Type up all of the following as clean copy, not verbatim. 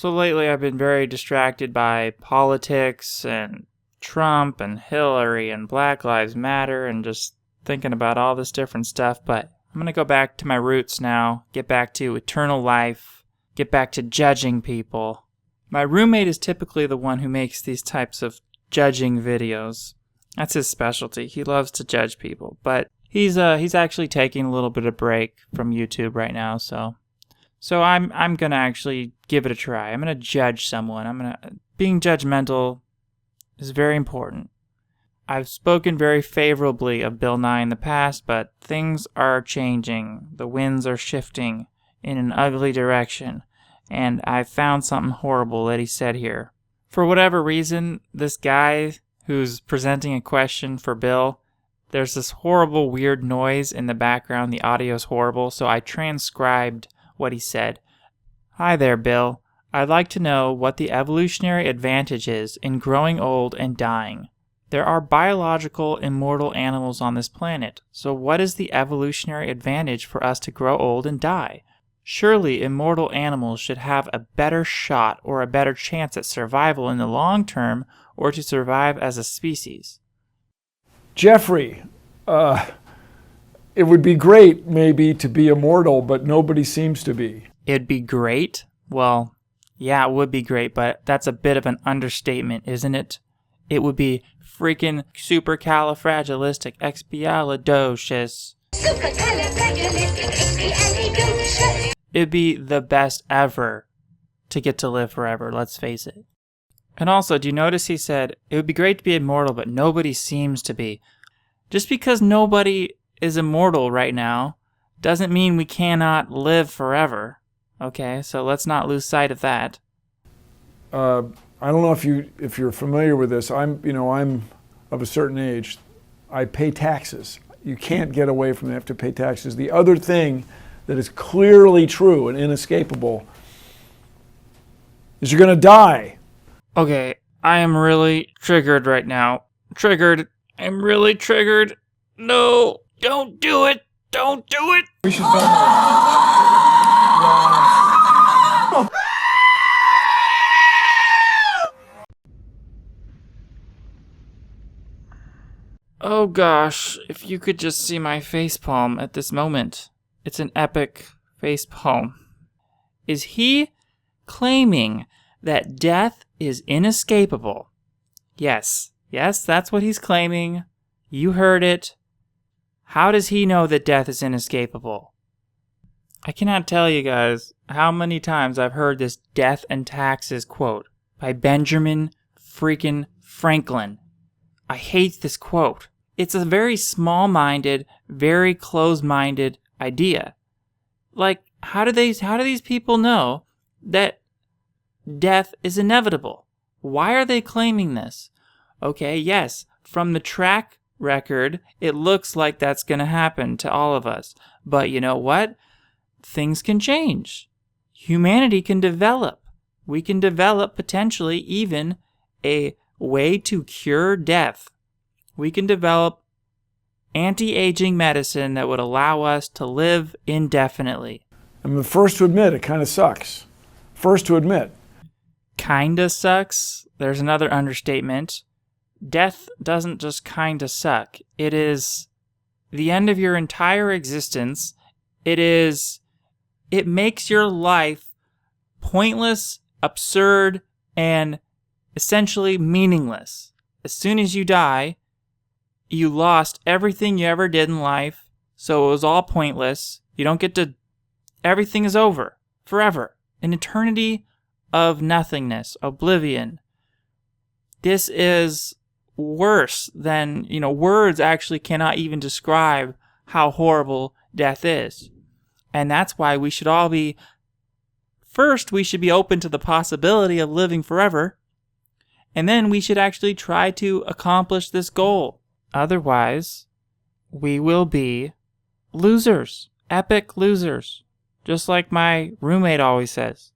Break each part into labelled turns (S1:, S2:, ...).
S1: So lately I've been very distracted by politics and Trump and Hillary and Black Lives Matter and just thinking about all this different stuff, but I'm going to go back to my roots now, get back to eternal life, get back to judging people. My roommate is typically the one who makes these types of judging videos. That's his specialty. He loves to judge people, but he's actually taking a little bit of break from YouTube right now, so I'm going to actually give it a try. I'm going to judge someone. Being judgmental is very important. I've spoken very favorably of Bill Nye in the past, but things are changing. The winds are shifting in an ugly direction, and I found something horrible that he said here. For whatever reason, this guy who's presenting a question for Bill, there's this horrible weird noise in the background. The audio's horrible, so I transcribed what he said. Hi there, Bill. I'd like to know what the evolutionary advantage is in growing old and dying. There are biological, immortal animals on this planet, so what is the evolutionary advantage for us to grow old and die? Surely immortal animals should have a better shot or a better chance at survival in the long term or to survive as a species.
S2: Jeffrey, it would be great maybe to be immortal, but nobody seems to be.
S1: It'd be great? Well, yeah, it would be great, but that's a bit of an understatement, isn't it? It would be freaking supercalifragilisticexpialidocious. It'd be the best ever to get to live forever, let's face it. And also, do you notice he said, it would be great to be immortal, but nobody seems to be. Just because nobody is immortal right now doesn't mean we cannot live forever. Okay, so let's not lose sight of that.
S2: I don't know if you're familiar with this. I'm of a certain age. I pay taxes. You can't get away from it. You have to pay taxes. The other thing that is clearly true and inescapable is you're going to die.
S1: Okay, I am really triggered right now. Triggered. I'm really triggered. No, don't do it. Don't do it.
S2: We should film it.
S1: Oh gosh, if you could just see my facepalm at this moment. It's an epic facepalm. Is he claiming that death is inescapable? Yes, that's what he's claiming. You heard it. How does he know that death is inescapable? I cannot tell you guys how many times I've heard this death and taxes quote by Benjamin freaking Franklin. I hate this quote. It's a very small-minded, very closed-minded idea. Like, how do these people know that death is inevitable? Why are they claiming this? Okay, yes, from the track record, it looks like that's going to happen to all of us. But you know what? Things can change. Humanity can develop. We can develop potentially even a way to cure death. We can develop anti-aging medicine that would allow us to live indefinitely.
S2: I'm the first to admit it kind of sucks. First to admit.
S1: Kinda sucks? There's another understatement. Death doesn't just kinda suck. It is the end of your entire existence. It makes your life pointless, absurd, and essentially meaningless. As soon as you die, you lost everything you ever did in life, so it was all pointless. You don't get to... Everything is over. Forever. An eternity of nothingness. Oblivion. This is worse than... words actually cannot even describe how horrible death is. And that's why we should all be... First, we should be open to the possibility of living forever. And then we should actually try to accomplish this goal. Otherwise, we will be losers. Epic losers. Just like my roommate always says.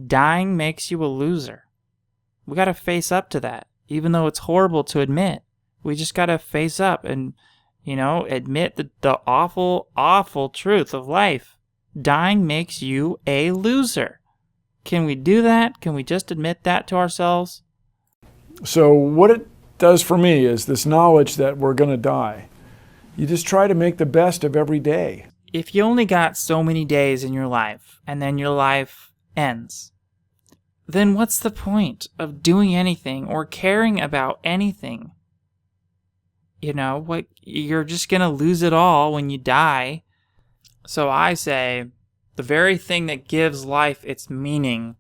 S1: Dying makes you a loser. We gotta face up to that. Even though it's horrible to admit. We just gotta face up and, admit the awful, awful truth of life. Dying makes you a loser. Can we do that? Can we just admit that to ourselves?
S2: So what it does for me is this knowledge that we're going to die. You just try to make the best of every day.
S1: If you only got so many days in your life and then your life ends, then what's the point of doing anything or caring about anything? You know, what, you're just going to lose it all when you die. So I say the very thing that gives life its meaning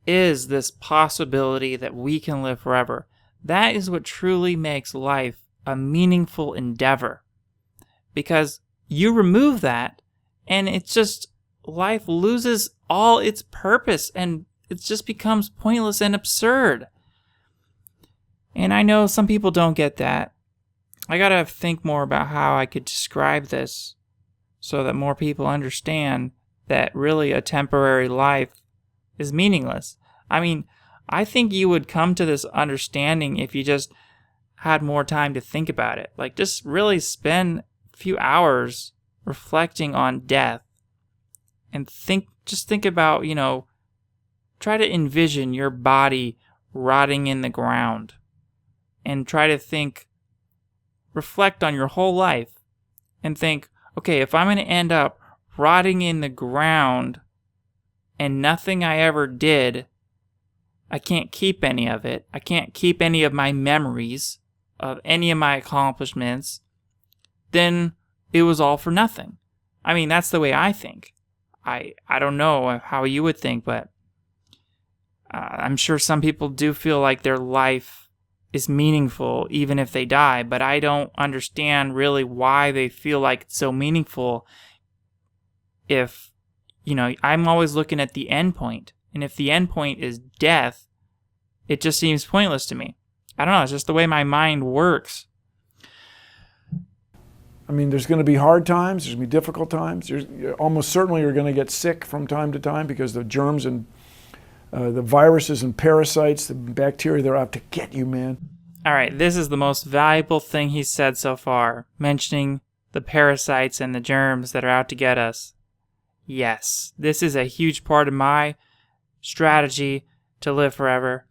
S1: is this possibility that we can live forever. That is what truly makes life a meaningful endeavor. Because you remove that, and it's just, life loses all its purpose, and it just becomes pointless and absurd. And I know some people don't get that. I gotta think more about how I could describe this so that more people understand that really a temporary life is meaningless. I mean, I think you would come to this understanding if you just had more time to think about it. Like, just really spend a few hours reflecting on death and think about, try to envision your body rotting in the ground and try to reflect on your whole life and think, okay, if I'm going to end up rotting in the ground and nothing I ever did, I can't keep any of it. I can't keep any of my memories of any of my accomplishments. Then it was all for nothing. I mean, that's the way I think. I don't know how you would think, but I'm sure some people do feel like their life is meaningful even if they die, but I don't understand really why they feel like it's so meaningful if, I'm always looking at the end point. And if the end point is death, it just seems pointless to me. I don't know, it's just the way my mind works.
S2: I mean, there's going to be hard times, there's going to be difficult times. Almost certainly you're going to get sick from time to time because the germs and the viruses and parasites, the bacteria, they're out to get you, man.
S1: All right, this is the most valuable thing he's said so far, mentioning the parasites and the germs that are out to get us. Yes, this is a huge part of my strategy to live forever,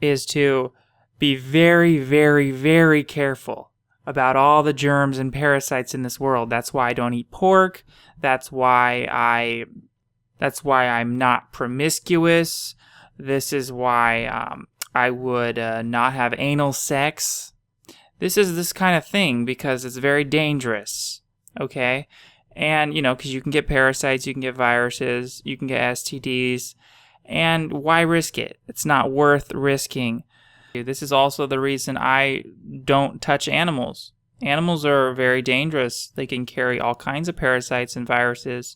S1: is to be very, very, very careful about all the germs and parasites in this world. That's why I don't eat pork. That's why I'm not promiscuous. This is why I would not have anal sex. This is this kind of thing because it's very dangerous, okay? And, because you can get parasites, you can get viruses, you can get STDs, and why risk it? It's not worth risking. This is also the reason I don't touch animals. Animals are very dangerous. They can carry all kinds of parasites and viruses.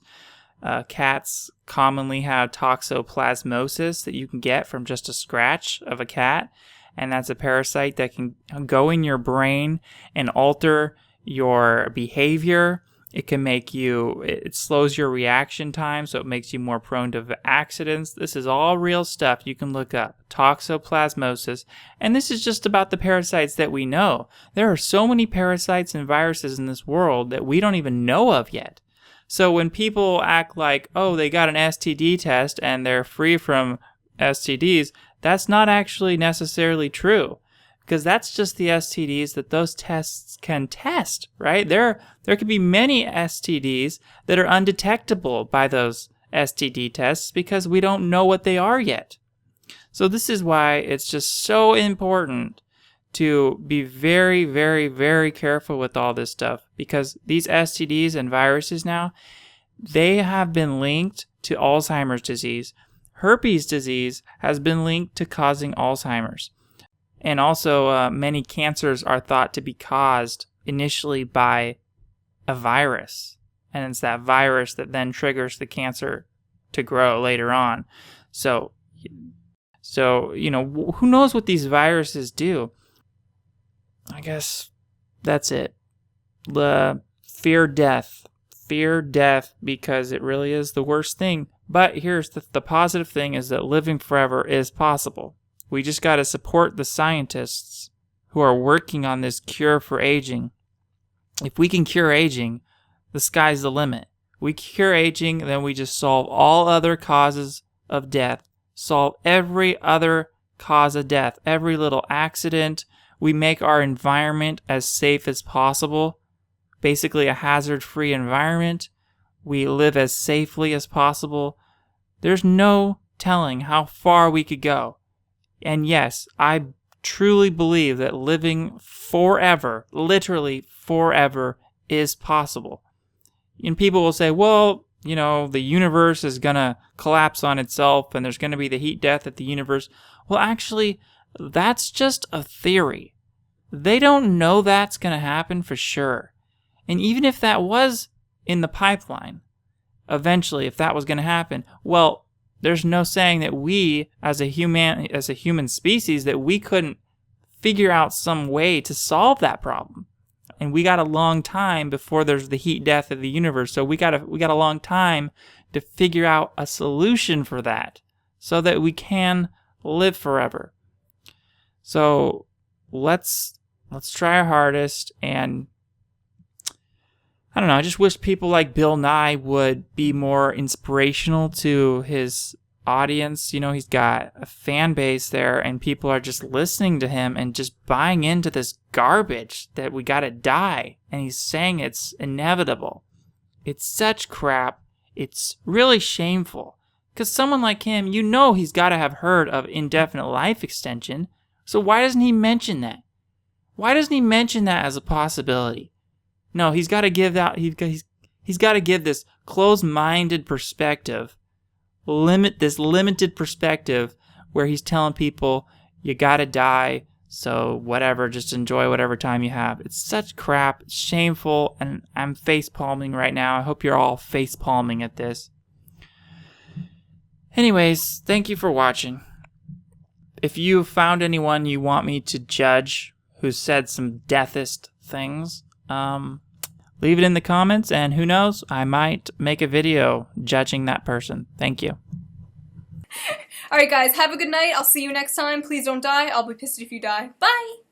S1: Cats commonly have toxoplasmosis that you can get from just a scratch of a cat, and that's a parasite that can go in your brain and alter your behavior. It can it slows your reaction time, so it makes you more prone to accidents. This is all real stuff you can look up. Toxoplasmosis. And this is just about the parasites that we know. There are so many parasites and viruses in this world that we don't even know of yet. So when people act like, oh, they got an STD test and they're free from STDs, that's not actually necessarily true. Because that's just the STDs that those tests can test, right? There could be many STDs that are undetectable by those STD tests because we don't know what they are yet. So this is why it's just so important to be very, very, very careful with all this stuff, because these STDs and viruses now, they have been linked to Alzheimer's disease. Herpes disease has been linked to causing Alzheimer's. And also, many cancers are thought to be caused initially by a virus. And it's that virus that then triggers the cancer to grow later on. So, who knows what these viruses do? I guess that's it. Fear death. Fear death because it really is the worst thing. But here's the positive thing is that living forever is possible. We just got to support the scientists who are working on this cure for aging. If we can cure aging, the sky's the limit. We cure aging, then we just solve all other causes of death solve every other cause of death, every little accident. We make our environment as safe as possible, basically a hazard-free environment. We live as safely as possible. There's no telling how far we could go. And yes, I truly believe that living forever, literally forever, is possible. And people will say, well, you know, the universe is going to collapse on itself and there's going to be the heat death of the universe. Well, actually, that's just a theory. They don't know that's going to happen for sure. And even if that was in the pipeline, eventually, if that was going to happen, well, there's no saying that we, as a human species, that we couldn't figure out some way to solve that problem. And we got a long time before there's the heat death of the universe. So we got a long time to figure out a solution for that so that we can live forever. So let's try our hardest. And I don't know, I just wish people like Bill Nye would be more inspirational to his audience. You know, he's got a fan base there and people are just listening to him and just buying into this garbage that we gotta die. And he's saying it's inevitable. It's such crap. It's really shameful. Because someone like him, you know he's gotta have heard of indefinite life extension. So why doesn't he mention that? Why doesn't he mention that as a possibility? No, he's got to give that. He's got to give this closed-minded perspective, limited perspective, where he's telling people you got to die. So whatever, just enjoy whatever time you have. It's such crap. It's shameful, and I'm face palming right now. I hope you're all face palming at this. Anyways, thank you for watching. If you found anyone you want me to judge who said some deathist things, leave it in the comments, and who knows, I might make a video judging that person. Thank you.
S3: Alright guys, have a good night. I'll see you next time. Please don't die. I'll be pissed if you die. Bye!